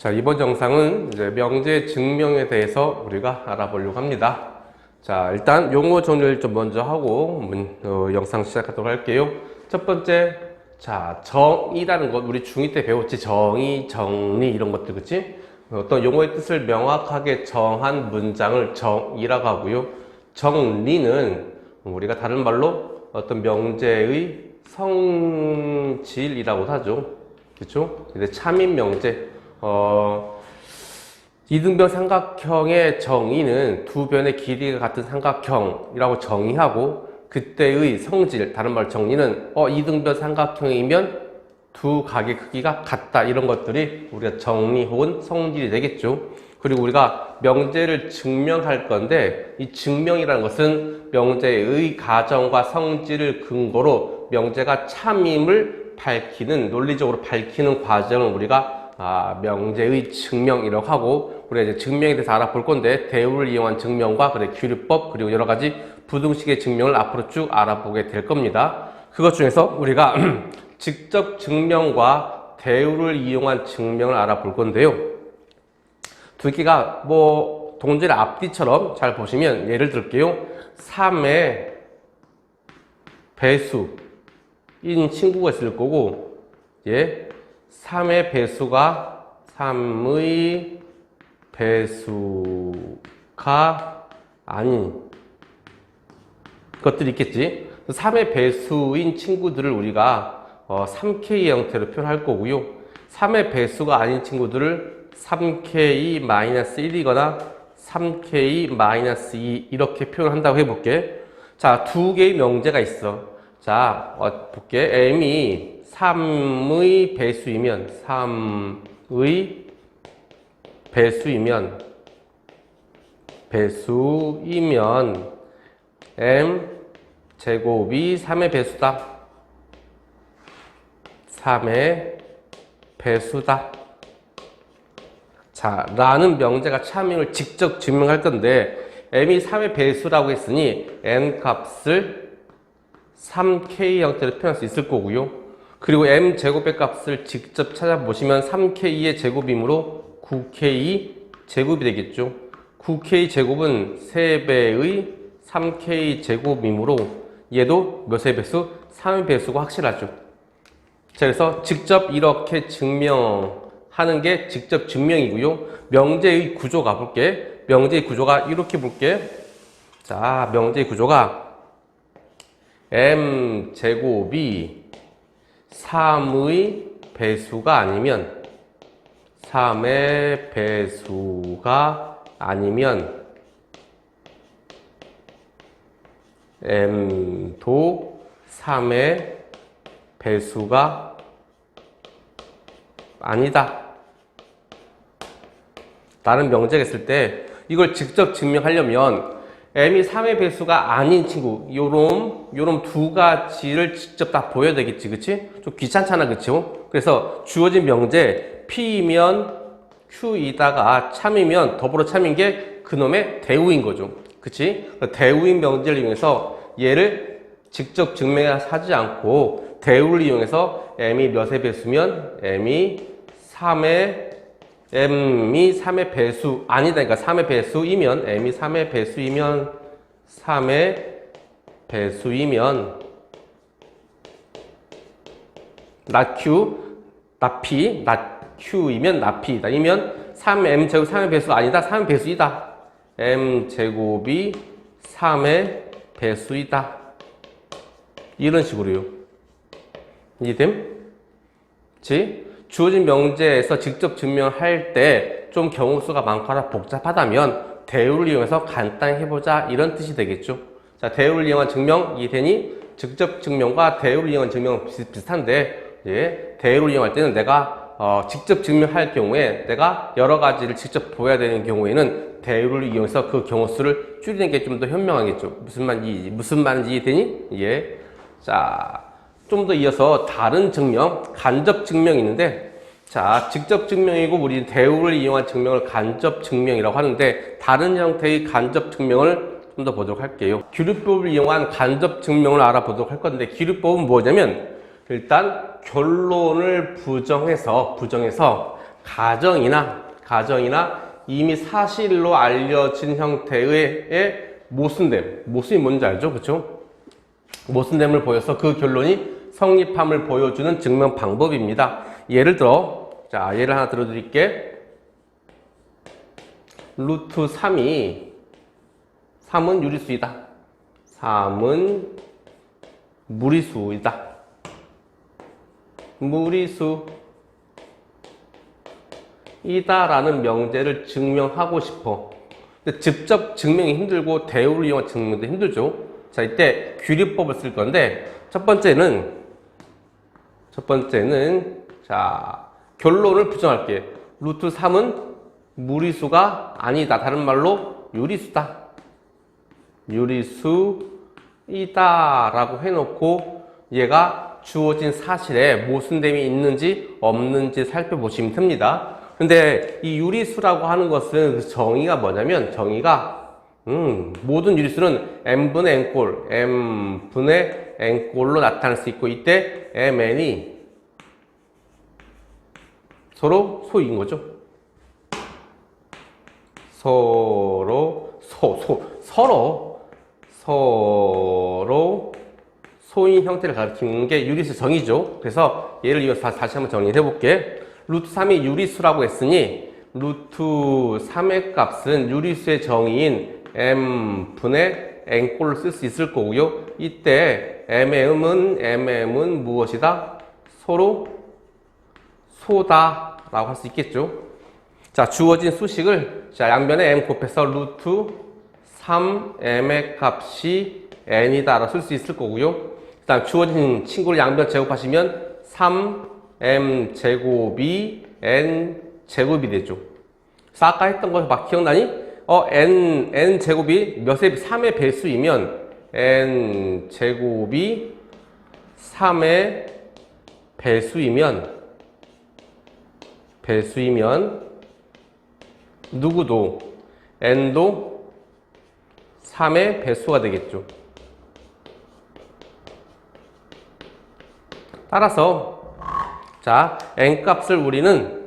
자, 이번 영상은 이제 명제 증명에 대해서 우리가 알아보려고 합니다. 자, 일단 용어 정리를 좀 먼저 하고 영상 시작하도록 할게요. 첫 번째, 자, 정의라는 것 우리 중2 때 배웠지. 정의, 정리 이런 것들, 그치? 어떤 용어의 뜻을 명확하게 정한 문장을 정의라고 하고요. 정리는 우리가 다른 말로 어떤 명제의 성질이라고 하죠. 그쵸? 근데 참인 명제. 이등변 삼각형의 정의는 두 변의 길이가 같은 삼각형이라고 정의하고, 그때의 성질, 다른 말로 정리는 이등변 삼각형이면 두 각의 크기가 같다, 이런 것들이 우리가 정리 혹은 성질이 되겠죠. 그리고 우리가 명제를 증명할 건데, 이 증명이라는 것은 명제의 가정과 성질을 근거로 명제가 참임을 밝히는, 논리적으로 밝히는 과정을 우리가 명제의 증명이라고 하고, 우리가 이제 증명에 대해서 알아볼 건데, 대우를 이용한 증명과 규律법, 그리고 여러 가지 부등식의 증명을 앞으로 쭉 알아보게 될 겁니다. 그것 중에서 우리가 직접 증명과 대우를 이용한 증명을 알아볼 건데요. 두 개가 동질의 앞뒤처럼 잘 보시면, 예를 들게요. 3의 배수인 친구가 있을 거고, 3의 배수가 3의 배수가 아닌 것들이 있겠지. 3의 배수인 친구들을 우리가 3K의 형태로 표현할 거고요. 3의 배수가 아닌 친구들을 3K-1이거나 3K-2 이렇게 표현한다고 해볼게. 자, 두 개의 명제가 있어. 자, 볼게. M이 3의 배수이면 M 제곱이 3의 배수다. 3의 배수다. 자, 라는 명제가 참임을 직접 증명할 건데, M이 3의 배수라고 했으니 N 값을 3K 형태로 표현할 수 있을 거고요. 그리고 M 제곱의 값을 직접 찾아보시면 3K의 제곱이므로 9K 제곱이 되겠죠. 9K 제곱은 3배의 3K 제곱이므로 얘도 몇의 배수? 3의 배수가 확실하죠. 자, 그래서 직접 이렇게 증명하는 게 직접 증명이고요. 명제의 구조 가볼게. 명제의 구조가 이렇게 볼게. 자, 명제의 구조가 M 제곱이 3의 배수가 아니면 3의 배수가 아니면 M도 3의 배수가 아니다 라는 명제가 있을 때, 이걸 직접 증명하려면 M이 3의 배수가 아닌 친구, 요런 두 가지를 직접 다 보여야 되겠지, 그치? 좀 귀찮잖아, 그쵸? 그래서 주어진 명제, P이면 Q이다가 참이면 더불어 참인 게 그놈의 대우인 거죠. 그치? 대우인 명제를 이용해서 얘를 직접 증명하지 않고, 대우를 이용해서 M이 몇의 배수면 M이 3의 배수 아니다. 그러니까 3의 배수이면, M이 3의 배수이면, 3의 배수이면, not Q, not P, not Q이면 not P이다. 이면 3M 제곱 3의 배수가 아니다. 3의 배수이다. M 제곱이 3의 배수이다. 이런 식으로요. 이해됨? 그치? 주어진 명제에서 직접 증명할 때 좀 경우 수가 많거나 복잡하다면 대우를 이용해서 간단히 해보자, 이런 뜻이 되겠죠. 자, 대우를 이용한 증명 이해되니? 직접 증명과 대우를 이용한 증명은 비슷한데, 대우를 이용할 때는 내가 직접 증명할 경우에 내가 여러 가지를 직접 보여야 되는 경우에는 대우를 이용해서 그 경우 수를 줄이는 게 좀 더 현명하겠죠. 무슨 말인지 이해되니? 자, 좀 더 이어서 다른 증명, 간접 증명이 있는데, 자, 직접 증명이고 우리 대우를 이용한 증명을 간접 증명이라고 하는데, 다른 형태의 간접 증명을 좀 더 보도록 할게요. 규律법을 이용한 간접 증명을 알아보도록 할 건데, 규律법은 뭐냐면 일단 결론을 부정해서 가정이나 이미 사실로 알려진 형태의 모순됨. 모순이 뭔지 알죠? 그쵸? 모순됨을 보여서 그 결론이 성립함을 보여주는 증명 방법입니다. 예를 들어, 자, 예를 하나 들어드릴게. 루트 3은 유리수이다. 3은 무리수이다. 무리수이다라는 명제를 증명하고 싶어. 근데 직접 증명이 힘들고 대우를 이용한 증명도 힘들죠. 자, 이때 규리법을 쓸 건데, 첫 번째는 자, 결론을 부정할게. 루트 3은 무리수가 아니다. 다른 말로 유리수다. 유리수이다라고 해놓고 얘가 주어진 사실에 모순됨이 있는지 없는지 살펴보시면 됩니다. 근데 이 유리수라고 하는 것은 그 정의가 뭐냐면, 정의가 모든 유리수는 m분의 n꼴로 나타날 수 있고, 이때 mn이 서로 소인 거죠. 서로 소인 형태를 가리키는 게 유리수 정의죠. 그래서 예를 이어서 다시 한번 정리해 볼게. 루트 3이 유리수라고 했으니 루트 3의 값은 유리수의 정의인 m분의 n꼴로 쓸 수 있을 거고요. 이때 mm은 무엇이다? 서로 소다라고 할 수 있겠죠. 자, 주어진 수식을 자, 양변에 m 곱해서 루트 3m의 값이 n이다라고 쓸 수 있을 거고요. 그 다음 주어진 친구를 양변 제곱하시면 3m 제곱이 n 제곱이 되죠. 그래서 아까 했던 거 막 기억나니? n 제곱이 몇의 3의 배수이면 n 제곱이 3의 배수이면 누구도 n도 3의 배수가 되겠죠. 따라서 자, n 값을 우리는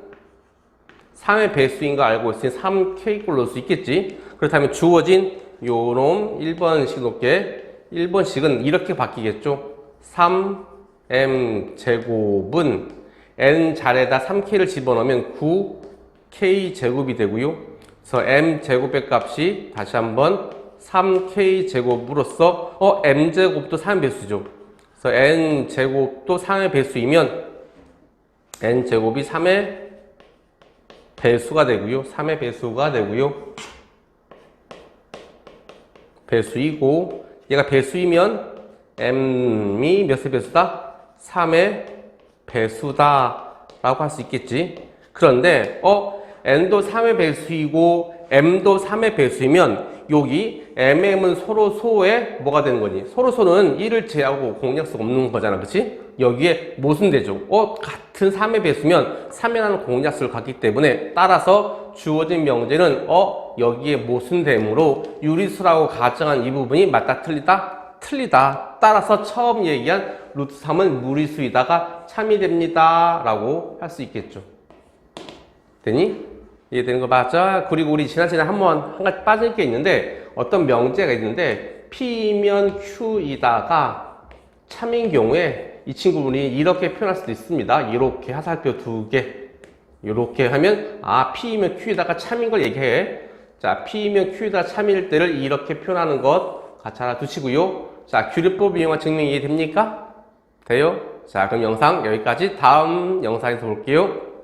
3의 배수인 거 알고 있으니 3k꼴로 넣을 수 있겠지. 그렇다면 주어진 요놈 1번씩 놓게 1번씩은 이렇게 바뀌겠죠. 3m 제곱은 n 자리에다 3k를 집어넣으면 9k 제곱이 되고요. 그래서 m 제곱의 값이 다시 한번 3k 제곱으로서 m 제곱도 3의 배수죠. 그래서 n 제곱도 3의 배수이면 n 제곱이 3의 배수가 되고요. 3의 배수가 되고요. 배수이고 얘가 배수이면 m이 몇의 배수다? 3의 배수다라고 할 수 있겠지. 그런데 n도 3의 배수이고 m도 3의 배수이면 여기 mm은 서로 소에 뭐가 되는 거니? 서로 소는 1을 제하고 공약수가 없는 거잖아. 그치? 여기에 모순되죠. 같은 3의 배수면 3이라는 공약수를 갖기 때문에 따라서 주어진 명제는 여기에 모순됨으로 유리수라고 가정한 이 부분이 맞다 틀리다? 틀리다. 따라서 처음 얘기한 루트 3은 무리수이다가 참이 됩니다 라고 할 수 있겠죠. 되니? 이해되는 거 맞죠? 그리고 우리 지난 시간에 한 가지 빠질 게 있는데, 어떤 명제가 있는데 P면 Q이다가 참인 경우에 이 친구분이 이렇게 표현할 수도 있습니다. 이렇게 화살표 2개 이렇게 하면 P면 Q이다가 참인 걸 얘기해. 자, P면 Q이다 참일 때를 이렇게 표현하는 것 같이 알아두시고요. 자, 규리법 이용한 증명 이해됩니까? 돼요? 자, 그럼 영상 여기까지. 다음 영상에서 볼게요.